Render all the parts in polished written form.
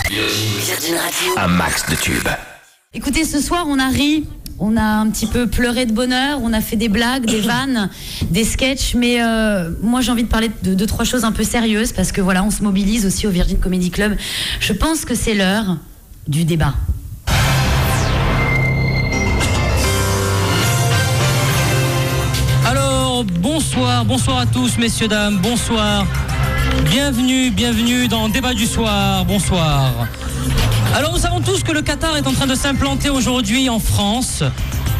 Virgin Radio. Un max de tubes. Écoutez, ce soir, on a ri. On a un petit peu pleuré de bonheur, on a fait des blagues, des vannes, des sketchs, mais moi j'ai envie de parler de 2-3 choses un peu sérieuses parce que voilà, on se mobilise aussi au Virgin Comedy Club. Je pense que c'est l'heure du débat. Alors, bonsoir à tous, messieurs, dames, bonsoir. Bienvenue dans Débat du soir, bonsoir. Alors nous savons tous que le Qatar est en train de s'implanter aujourd'hui en France.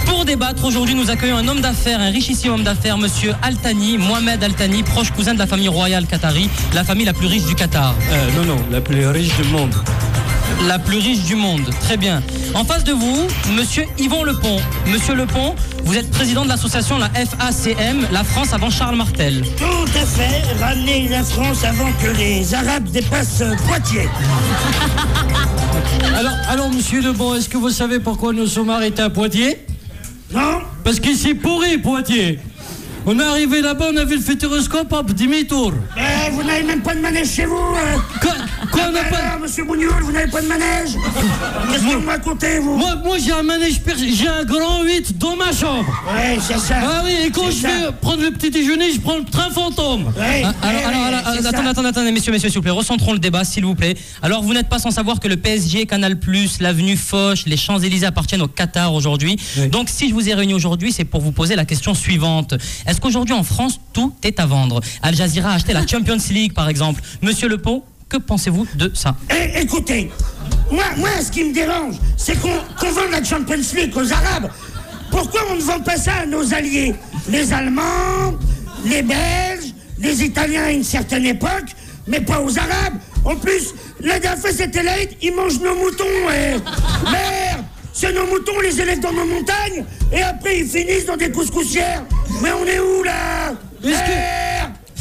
Pour débattre, aujourd'hui nous accueillons un homme d'affaires, un richissime homme d'affaires, monsieur Altani, Mohamed Altani, proche cousin de la famille royale qatari, la famille la plus riche du Qatar. Non, la plus riche du monde. La plus riche du monde, très bien. En face de vous, monsieur Yvon Lepont. Monsieur Lepont, vous êtes président de l'association la FACM, la France avant Charles Martel. Tout à fait, ramener la France avant que les Arabes dépassent Poitiers. Alors, monsieur Lepont, est-ce que vous savez pourquoi nous sommes arrêtés à Poitiers? Non? Parce que c'est pourri, Poitiers. On est arrivé là-bas, on a vu le futuroscope, hop, demi-tour. Mais vous n'avez même pas de manège chez vous. Quoi on n'a pas... Alors, monsieur Bougnoul, vous n'avez pas de manège? Qu'est-ce que vous me racontez, vous? Moi j'ai un manège, j'ai un grand 8 dans ma chambre. Ouais, c'est ça. Ah oui, et quand je vais prendre le petit déjeuner, je prends le train fantôme. Ouais, Attendez, messieurs, s'il vous plaît, recentrons le débat, s'il vous plaît. Alors, vous n'êtes pas sans savoir que le PSG, Canal+, l'avenue Foch, les Champs-Élysées appartiennent au Qatar aujourd'hui. Oui. Donc, si je vous ai réunis aujourd'hui, c'est pour vous poser la question suivante. Est-ce qu'aujourd'hui, en France, tout est à vendre? Al Jazeera a acheté la Champions League, par exemple. Monsieur Lepont, que pensez-vous de ça? Écoutez, moi, ce qui me dérange, c'est qu'on vende la Champions League aux Arabes. Pourquoi on ne vend pas ça à nos alliés? Les Allemands, les Belges, les Italiens à une certaine époque, mais pas aux Arabes. En plus, la dernière fois c'était l'Aïd, ils mangent nos moutons. Merde, c'est nos moutons, on les élève dans nos montagnes, et après ils finissent dans des couscoussières. Mais on est où là?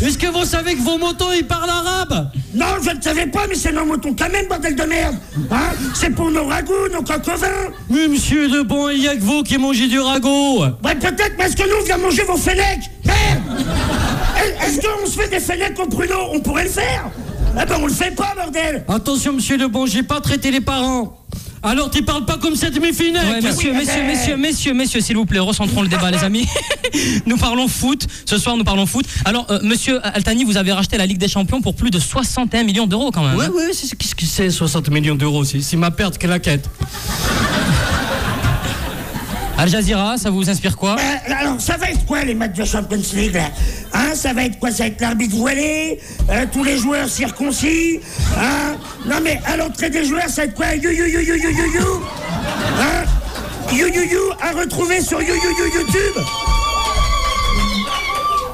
Est-ce que vous savez que vos moutons, ils parlent arabe? Non, je ne savais pas, mais c'est nos moutons quand même, bordel de merde. Hein? C'est pour nos ragoûts, nos coq au vin. Mais monsieur Lepont, il n'y a que vous qui mangez du ragoût. Ouais, peut-être parce que nous, on vient manger vos fennecs. Merde. Est-ce qu'on se fait des fennecs au pruneau? On pourrait le faire. Eh ben, on le fait pas, bordel. Attention, monsieur Lepont, j'ai pas traité les parents. Alors, tu parles pas comme ça de mes finettes. Ouais, messieurs, s'il vous plaît, recentrons le débat, les amis. Nous parlons foot. Ce soir, nous parlons foot. Alors, monsieur Altani, vous avez racheté la Ligue des Champions pour plus de 61 millions d'euros, quand même. Ouais, qu'est-ce que c'est, 60 millions d'euros? C'est ma perte claquette. Al Jazeera, ça vous inspire quoi? Alors, ça va être quoi, les matchs de Champions League, là? Hein, ça va être quoi? Ça va être l'arbitre voilé, tous les joueurs circoncis, hein? Non, mais à l'entrée des joueurs, ça va être quoi? Hein? À retrouver sur YouTube.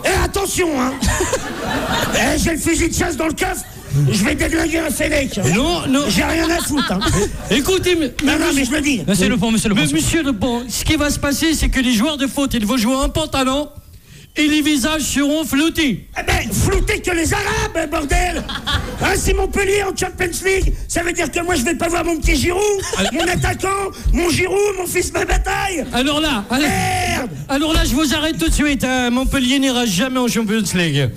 Et attention, hein? J'ai le fusil de chasse dans le coffre. Je vais déglinguer un Fennec. Non. J'ai rien à foutre. Hein. Écoutez, mais je le dis. Monsieur Lepont. Monsieur Lepont, ce qui va se passer, c'est que les joueurs de foot, ils vont jouer en pantalon et les visages seront floutés. Eh ben, floutés que les Arabes, bordel. Hein, c'est Montpellier en Champions League. Ça veut dire que moi, je vais pas voir mon petit Giroud, mon attaquant, mon Giroud, mon fils ma bataille. Alors là, je vous arrête tout de suite. Hein. Montpellier n'ira jamais en Champions League.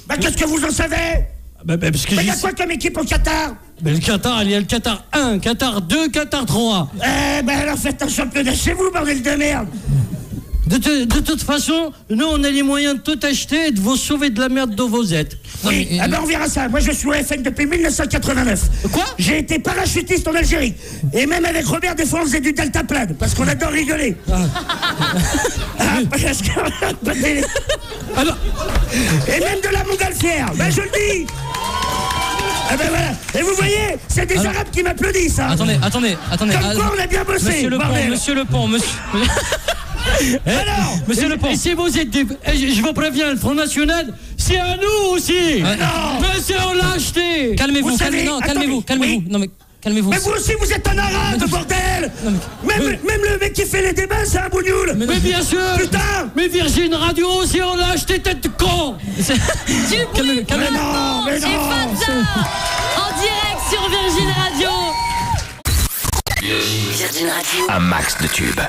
Bah, qu'est-ce que vous en savez? Parce que il y a quoi comme équipe au Qatar? Le Qatar, il y a le Qatar 1, Qatar 2, Qatar 3. Alors faites un championnat chez vous, bordel de merde. De toute façon, nous, on a les moyens de tout acheter et de vous sauver de la merde dont vous êtes. Oui, on verra ça. Moi, je suis au FN depuis 1989. Quoi? J'ai été parachutiste en Algérie. Et même avec Robert, des fois, on faisait du deltaplane, parce qu'on adore rigoler. Alors... Et même de la montgolfière. Ben, je le dis. Ah ben voilà. Et vous voyez, c'est des Arabes qui m'applaudissent. Hein. Attendez. Comme quoi, on a bien bossé. Monsieur Lepont. Alors, monsieur Lepont. Si vous êtes je vous préviens, le Front National, c'est à nous aussi. Non. Mais c'est on l'a acheté. Calmez-vous. Oui. Non mais calmez-vous. Mais vous aussi, vous êtes un arabe, bordel. Même le mec qui fait les débats, c'est un bougnoul. Mais bien sûr. Putain. Mais Virgin Radio aussi, on l'a acheté, tête de con. Calmez-vous. Mais non. En direct sur Virgin Radio. Virgin Radio. Un max de tubes.